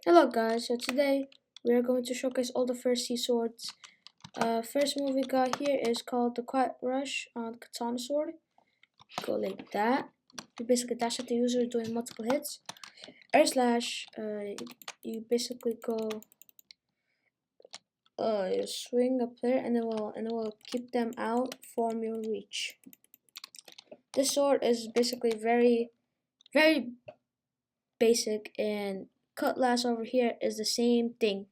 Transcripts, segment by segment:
Hello guys, so today we are going to showcase all the first C swords. First move we got here is called the Quiet Rush on Katana Sword. Go like that. You basically dash at the user doing multiple hits. Air Slash, you basically go, you swing a player and it will keep them out from your reach. This sword is basically very basic, and Cutlass over here is the same thing.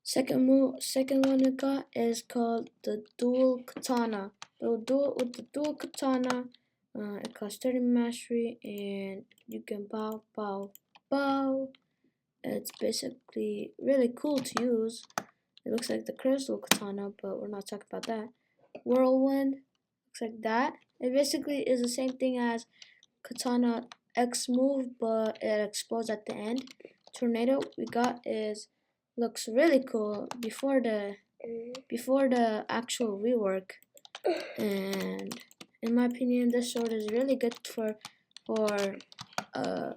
Second one we got is called the Dual Katana. With the Dual Katana, it costs 30 mastery, and you can bow. It's basically really cool to use. It looks like the Crystal Katana, but we're not talking about that. Whirlwind looks like that. It basically is the same thing as Katana X move, but it explodes at the end. Tornado we got looks really cool before the actual rework, and in my opinion, this sword is really good for uh,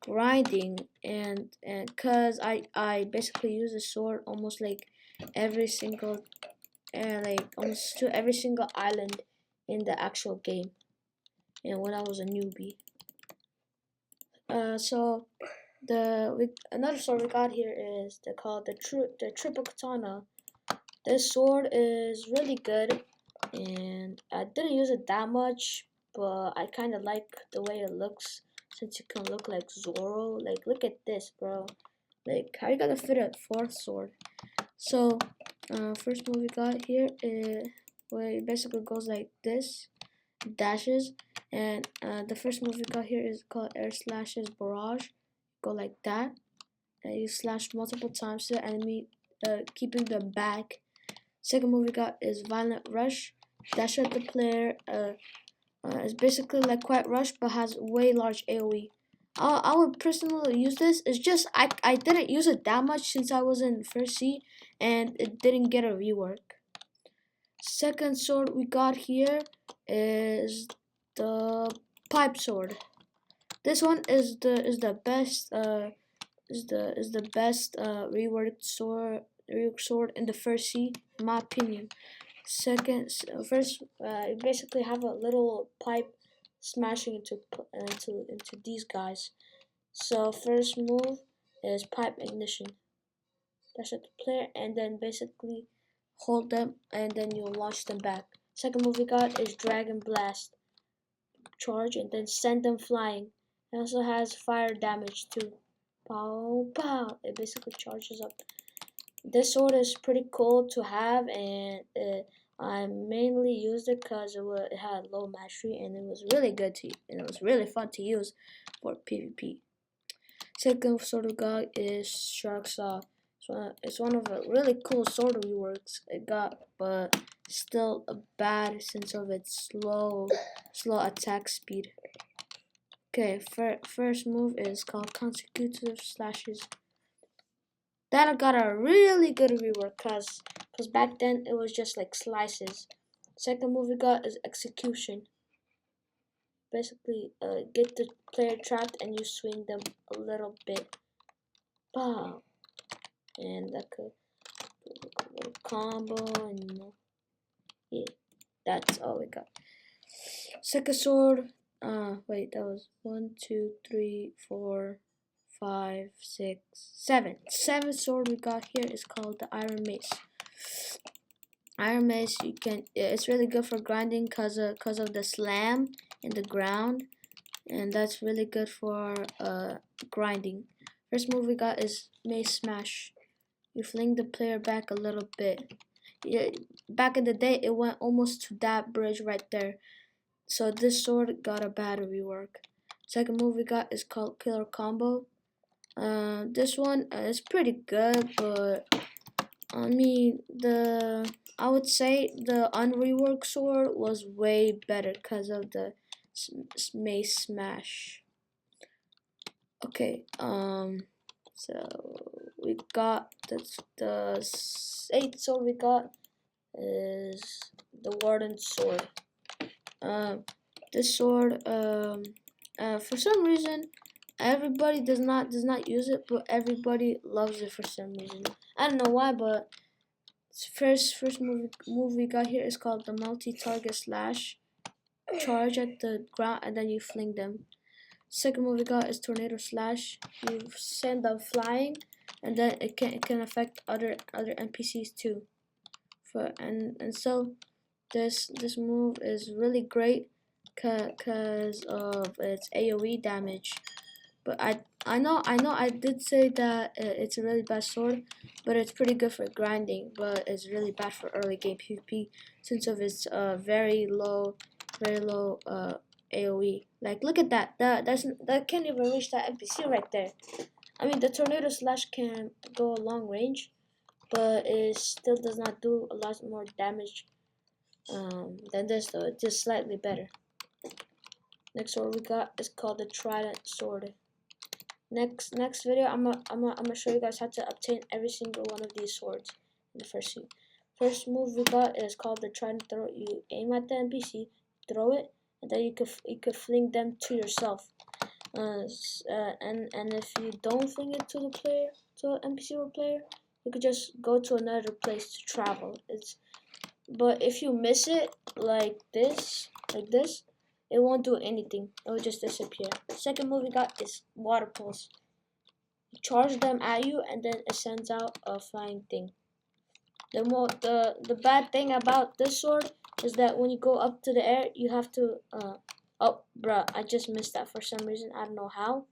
grinding, and cause I basically use this sword almost like every single almost to every single island in the actual game, and when I was a newbie. So another sword we got here is called the Triple Katana. This sword is really good, and I didn't use it that much, but I kind of like the way it looks, since you can look like Zoro. Like, look at this, bro. Like, how you gonna fit a fourth sword? So, first move we got here is where it basically goes like this, dashes, and the first move we got here is called Air Slashes Barrage. Go like that, and you slash multiple times to the enemy, keeping them back. Second move we got is Violent Rush. Dash at the player. It's basically like Quiet Rush, but has way large AoE. I would personally use this. It's just I didn't use it that much since I was in first C, and it didn't get a rework. Second sword we got here is the Pipe Sword. This one is the best reworked sword in the first C, in my opinion. First, you basically have a little pipe smashing into these guys. So first move is pipe ignition. Dash at the player and then basically hold them, and then you launch them back. Second move we got is Dragon Blast. Charge and then send them flying. It also has fire damage too. Pow pow. It basically charges up. This sword is pretty cool to have, and I mainly used it because it had low mastery, and it was really good and it was really fun to use for PvP. Second sword we got is Shark Saw. It's one of the really cool sword reworks it got, but still bad since of its slow attack speed. Okay, first move is called Consecutive Slashes. That got a really good rework, cause back then it was just like slices. Second move we got is Execution. Basically, get the player trapped and you swing them a little bit. Wow. And that could do a little combo, and yeah, that's all we got. Second sword, wait, that was 1, 2, 3, 4, 5, 6, 7. Seventh sword we got here is called the Iron Mace. Iron Mace, it's really good for grinding cause of the slam in the ground, and that's really good for grinding. First move we got is Mace Smash. You fling the player back a little bit. Yeah, back in the day, it went almost to that bridge right there. So this sword got a bad rework. Second move we got is called Killer Combo. This one is pretty good, but I mean I would say the unreworked sword was way better because of the Mace Smash. Okay, so we got the eighth sword we got is the Warden's Sword. This sword, for some reason, Everybody does not use it, but everybody loves it for some reason. I don't know why, but first move we got here is called the multi-target slash. Charge at the ground and then you fling them. Second move we got is tornado slash. You send them flying, and then it can affect other NPCs too. So this move is really great because of its AOE damage. But I know I did say that it's a really bad sword, but it's pretty good for grinding. But it's really bad for early game PvP since of its very low AOE. Like look at that. That can't even reach that NPC right there. I mean the tornado slash can go a long range, but it still does not do a lot more damage than this though. It's just slightly better. Next sword we got is called the Trident Sword. Next video, I'm gonna show you guys how to obtain every single one of these swords in the first scene. First move we got is called the Trident Throw. You aim at the NPC, throw it, and then you could fling them to yourself. And if you don't fling it to the player, to an NPC or player, you could just go to another place to travel. But if you miss it like this, it won't do anything. It will just disappear. Second move we got is water pulse. You charge them at you, and then it sends out a flying thing. The bad thing about this sword is that when you go up to the air, you have to oh bruh, I just missed that for some reason. I don't know how.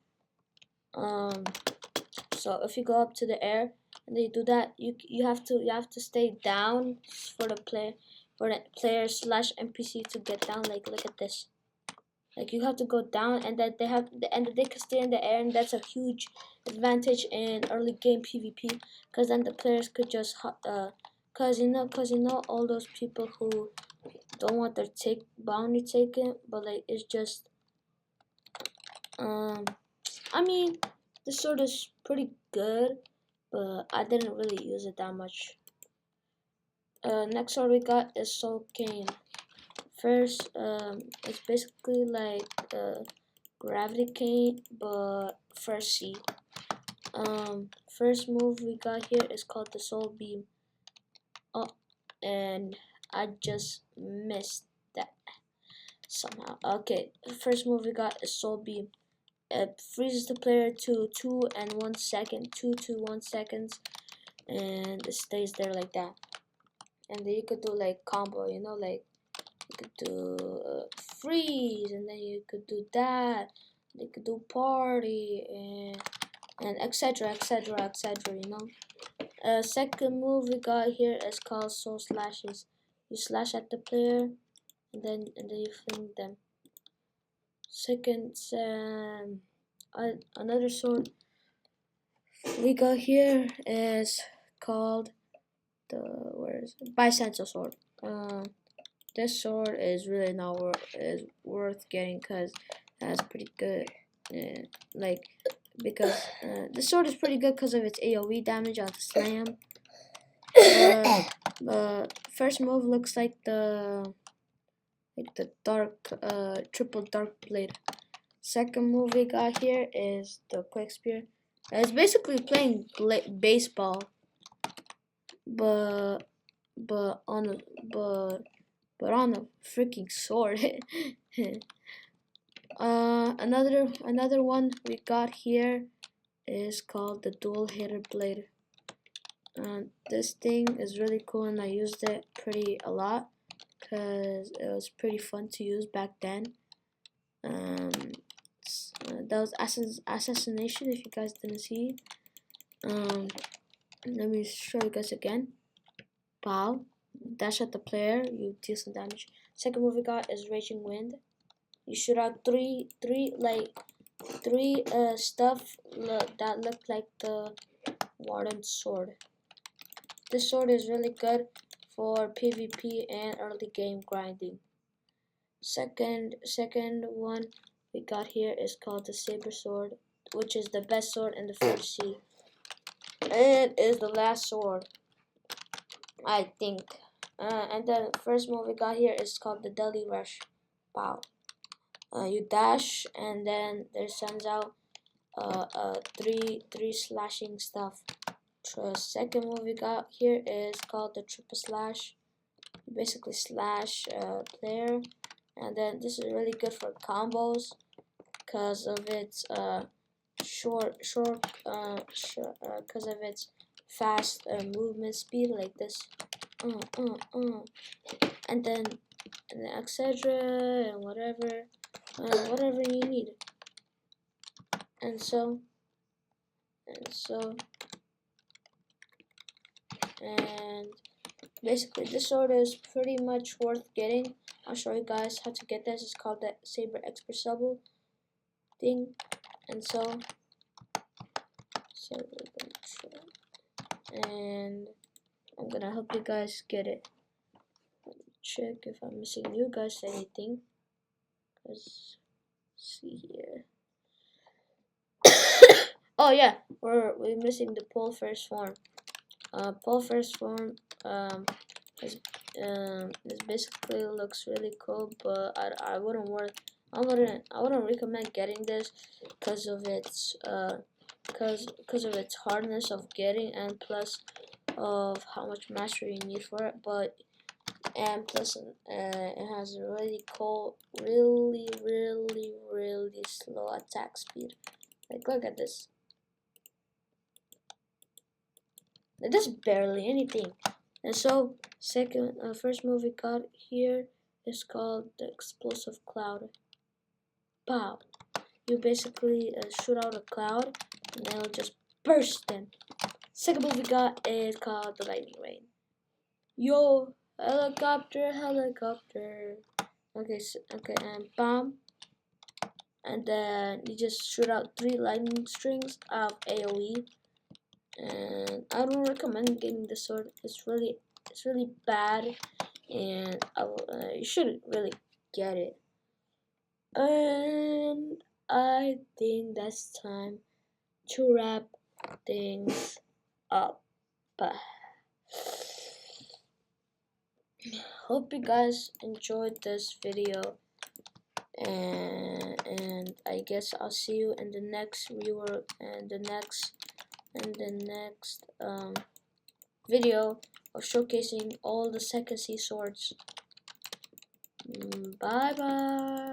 So if you go up to the air and then you do that, you have to stay down for the player slash NPC to get down. Like look at this. Like you have to go down, and that they can stay in the air, and that's a huge advantage in early game PvP. Cause then the players could just cause you know all those people who don't want their bounty taken, but like it's just I mean this sword is pretty good, but I didn't really use it that much. Next sword we got is Soul Cane. First, it's basically like Gravity Cane, but first C. First move we got here is called the Soul Beam. Oh, and I just missed that somehow. Okay, first move we got is Soul Beam. It freezes the player to 2 and 1 second, 2 to 1 seconds, and it stays there like that. And then you could do like combo, you know, like you could do freeze, and then you could do that. You could do party and etc. You know. Second move we got here is called Soul Slashes. You slash at the player, and then you fling them. Second, another sword we got here is called the Bisensor Sword. This sword is really not worth getting because that's pretty good. Like because this sword is pretty good because of its AOE damage on the slam. First move looks like the dark triple dark blade. Second move we got here is the quick spear. It's basically playing baseball, but on a freaking sword. Another one we got here is called the dual hitter blade. This thing is really cool, and I used it a lot because it was pretty fun to use back then. That was assassination. If you guys didn't see, let me show you guys again. Pow, dash at the player, you deal some damage. Second move we got is Raging Wind. You shoot out three stuff that look like the Warden's sword. This sword is really good for PvP and early game grinding. Second one we got here is called the Saber Sword, which is the best sword in the first sea. It is the last sword, I think. And then the first move we got here is called the Deadly Rush. Wow. You dash, and then there sends out three slashing stuff. The second one we got here is called the triple slash. You basically slash player, and then this is really good for combos because of its because of its fast movement speed like this, and then etc. and whatever you need, and so and basically this sword is pretty much worth getting. I'll show you guys how to get this. It's called the Saber Expressible thing, and and I'm gonna help you guys get it. Let me check if I'm missing you guys anything. Cause see here. Oh yeah, we're missing the pole first form. Pole first form is this basically looks really cool, but I wouldn't recommend getting this because of its because of its hardness of getting, and plus of how much mastery you need for it. But and plus it has a really cool, really slow attack speed. Like look at this. It does barely anything. And so first move we got here is called the Explosive Cloud. Pow! You basically shoot out a cloud and it'll just burst in. Second move we got is called the Lightning Rain. Yo, helicopter. Okay, and bomb. And then you just shoot out 3 lightning strings of AoE. And I don't recommend getting the sword. It's really bad, and you shouldn't really get it. And I think that's time to wrap things up. Hope you guys enjoyed this video, and I guess I'll see you in the next rework and the next video of showcasing all the second C swords. Bye bye.